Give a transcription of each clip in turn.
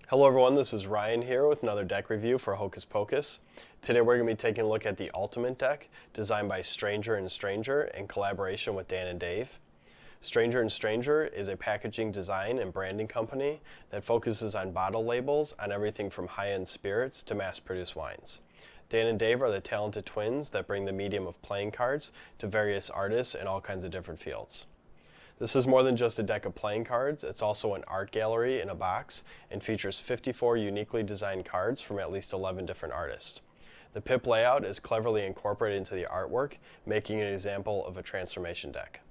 Hello everyone, this is Ryan here with another deck review for Hocus Pocus. Today we're going to be taking a look at the Ultimate deck, designed by Stranger & Stranger in collaboration with Dan and Dave. Stranger & Stranger is a packaging design and branding company that focuses on bottle labels on everything from high-end spirits to mass-produced wines. Dan and Dave are the talented twins that bring the medium of playing cards to various artists in all kinds of different fields. This is more than just a deck of playing cards, it's also an art gallery in a box and features 54 uniquely designed cards from at least 11 different artists. The pip layout is cleverly incorporated into the artwork, making it an example of a transformation deck.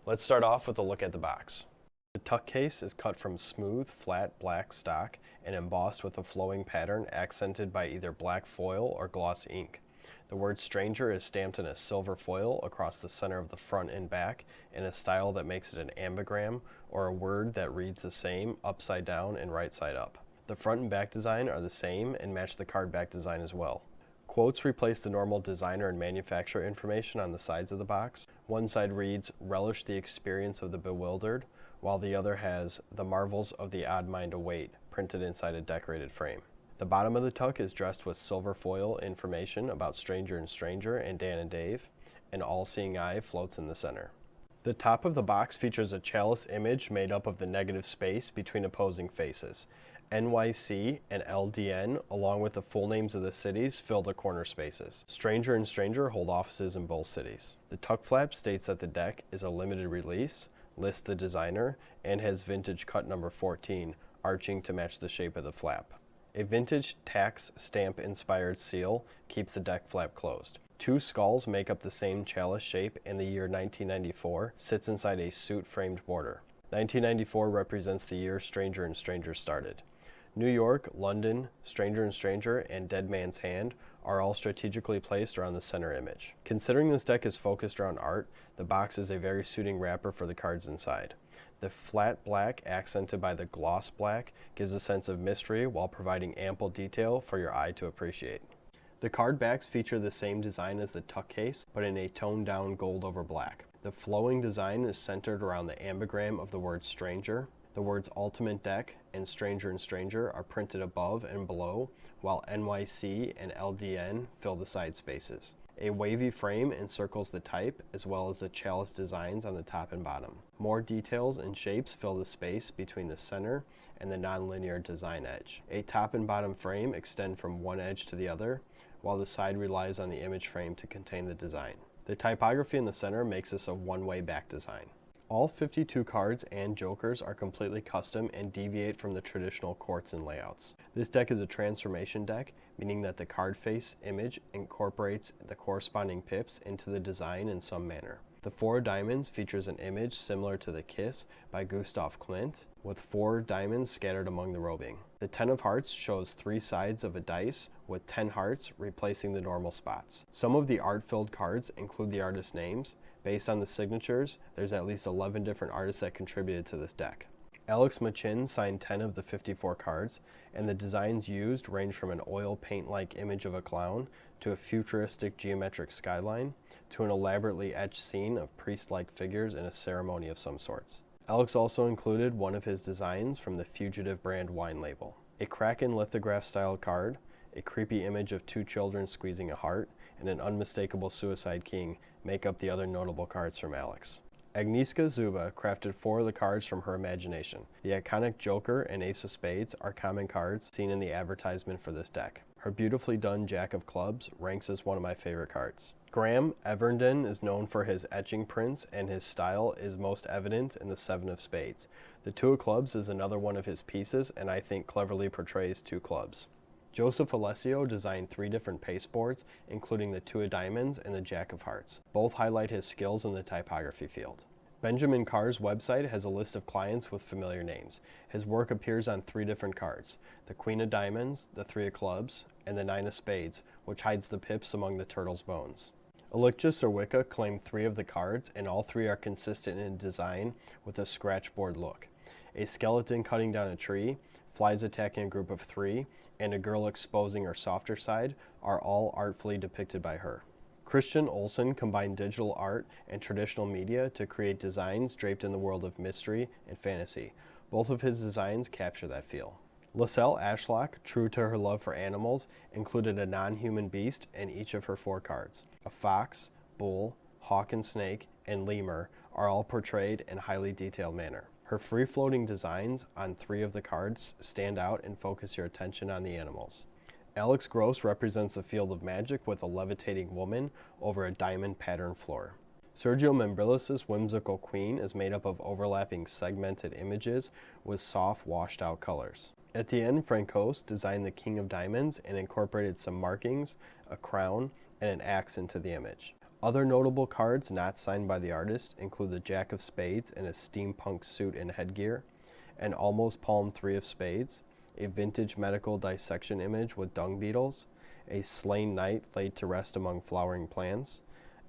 Let's start off with a look at the box. The tuck case is cut from smooth, flat black stock and embossed with a flowing pattern accented by either black foil or gloss ink. The word Stranger is stamped in a silver foil across the center of the front and back in a style that makes it an ambigram, or a word that reads the same upside down and right side up. The front and back design are the same and match the card back design as well. Quotes replace the normal designer and manufacturer information on the sides of the box. One side reads, "Relish the experience of the bewildered," while the other has, "The marvels of the odd mind await," printed inside a decorated frame. The bottom of the tuck is dressed with silver foil information about Stranger & Stranger and Dan and Dave. An all-seeing eye floats in the center. The top of the box features a chalice image made up of the negative space between opposing faces. NYC and LDN, along with the full names of the cities, fill the corner spaces. Stranger & Stranger hold offices in both cities. The tuck flap states that the deck is a limited release, lists the designer, and has vintage cut number 14, arching to match the shape of the flap. A vintage tax stamp inspired seal keeps the deck flap closed. Two skulls make up the same chalice shape, and the year 1994 sits inside a suit framed border. 1994 represents the year Stranger & Stranger started. New York, London, Stranger & Stranger, and Dead Man's Hand are all strategically placed around the center image. Considering this deck is focused around art, the box is a very suiting wrapper for the cards inside. The flat black accented by the gloss black gives a sense of mystery while providing ample detail for your eye to appreciate. The card backs feature the same design as the tuck case, but in a toned down gold over black. The flowing design is centered around the ambigram of the word Stranger. The words Ultimate Deck and Stranger & Stranger are printed above and below, while NYC and LDN fill the side spaces. A wavy frame encircles the type, as well as the chalice designs on the top and bottom. More details and shapes fill the space between the center and the non-linear design edge. A top and bottom frame extend from one edge to the other, while the side relies on the image frame to contain the design. The typography in the center makes this a one-way back design. All 52 cards and jokers are completely custom and deviate from the traditional courts and layouts. This deck is a transformation deck, meaning that the card face image incorporates the corresponding pips into the design in some manner. The 4 of Diamonds features an image similar to The Kiss by Gustav Klimt, with 4 diamonds scattered among the robing. The 10 of Hearts shows 3 sides of a dice, with 10 hearts replacing the normal spots. Some of the art-filled cards include the artist names. Based on the signatures, there's at least 11 different artists that contributed to this deck. Alex Machin signed 10 of the 54 cards, and the designs used range from an oil paint-like image of a clown to a futuristic geometric skyline to an elaborately etched scene of priest-like figures in a ceremony of some sorts. Alex also included one of his designs from the Fugitive brand wine label. A Kraken lithograph-style card, a creepy image of 2 children squeezing a heart, and an unmistakable Suicide King make up the other notable cards from Alex. Agnieszka Zuba crafted 4 of the cards from her imagination. The iconic Joker and Ace of Spades are common cards seen in the advertisement for this deck. Her beautifully done Jack of Clubs ranks as one of my favorite cards. Graham Evernden is known for his etching prints, and his style is most evident in the 7 of Spades. The 2 of Clubs is another one of his pieces, and I think cleverly portrays 2 clubs. Joseph Alessio designed 3 different pasteboards, including the 2 of Diamonds and the Jack of Hearts. Both highlight his skills in the typography field. Benjamin Carr's website has a list of clients with familiar names. His work appears on 3 different cards: the Queen of Diamonds, the 3 of Clubs, and the 9 of Spades, which hides the pips among the turtle's bones. Alictus or Wicca claimed 3 of the cards, and all 3 are consistent in design with a scratchboard look. A skeleton cutting down a tree, flies attacking a group of 3, and a girl exposing her softer side are all artfully depicted by her. Christian Olsen combined digital art and traditional media to create designs draped in the world of mystery and fantasy. Both of his designs capture that feel. LaSalle Ashlock, true to her love for animals, included a non-human beast in each of her 4 cards. A fox, bull, hawk and snake, and lemur are all portrayed in a highly detailed manner. Her free-floating designs on 3 of the cards stand out and focus your attention on the animals. Alex Gross represents the field of magic with a levitating woman over a diamond pattern floor. Sergio Membrilis' whimsical queen is made up of overlapping segmented images with soft washed out colors. Etienne Francos designed the King of Diamonds and incorporated some markings, a crown, and an axe into the image. Other notable cards not signed by the artist include the Jack of Spades in a steampunk suit and headgear, an almost palm 3 of spades, a vintage medical dissection image with dung beetles, a slain knight laid to rest among flowering plants,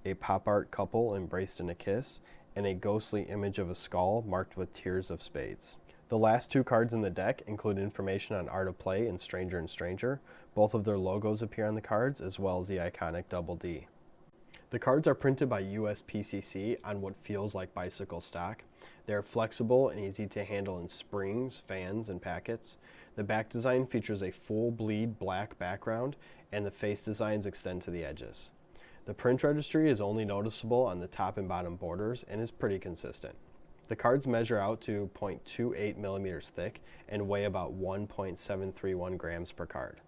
a pop art couple embraced in a kiss, and a ghostly image of a skull marked with tiers of spades. The last 2 cards in the deck include information on Art of Play and Stranger. Both of their logos appear on the cards, as well as the iconic Double D. The cards are printed by USPCC on what feels like bicycle stock. They are flexible and easy to handle in springs, fans, and packets. The back design features a full bleed black background, and the face designs extend to the edges. The print registry is only noticeable on the top and bottom borders and is pretty consistent. The cards measure out to 0.28 millimeters thick and weigh about 1.731 grams per card.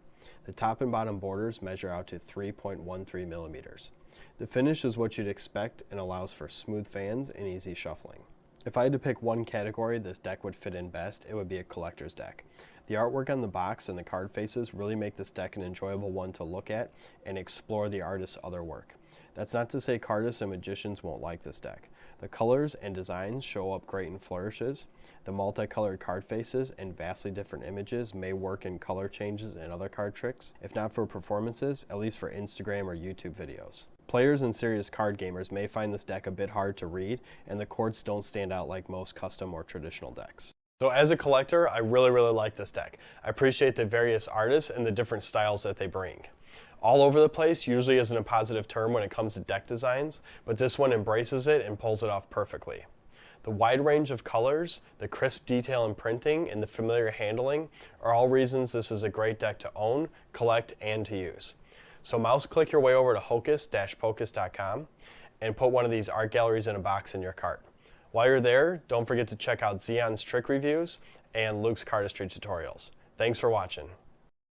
The top and bottom borders measure out to 3.13 millimeters. The finish is what you'd expect and allows for smooth fans and easy shuffling. If I had to pick one category this deck would fit in best, it would be a collector's deck. The artwork on the box and the card faces really make this deck an enjoyable one to look at and explore the artist's other work. That's not to say cardists and magicians won't like this deck. The colors and designs show up great in flourishes. The multicolored card faces and vastly different images may work in color changes and other card tricks, if not for performances, at least for Instagram or YouTube videos. Players and serious card gamers may find this deck a bit hard to read, and the chords don't stand out like most custom or traditional decks. So as a collector, I really like this deck. I appreciate the various artists and the different styles that they bring. All over the place usually isn't a positive term when it comes to deck designs, but this one embraces it and pulls it off perfectly. The wide range of colors, the crisp detail in printing, and the familiar handling are all reasons this is a great deck to own, collect, and to use. So mouse click your way over to hocus-pocus.com and put one of these art galleries in a box in your cart. While you're there, don't forget to check out Zeon's trick reviews and Luke's cardistry tutorials. Thanks for watching.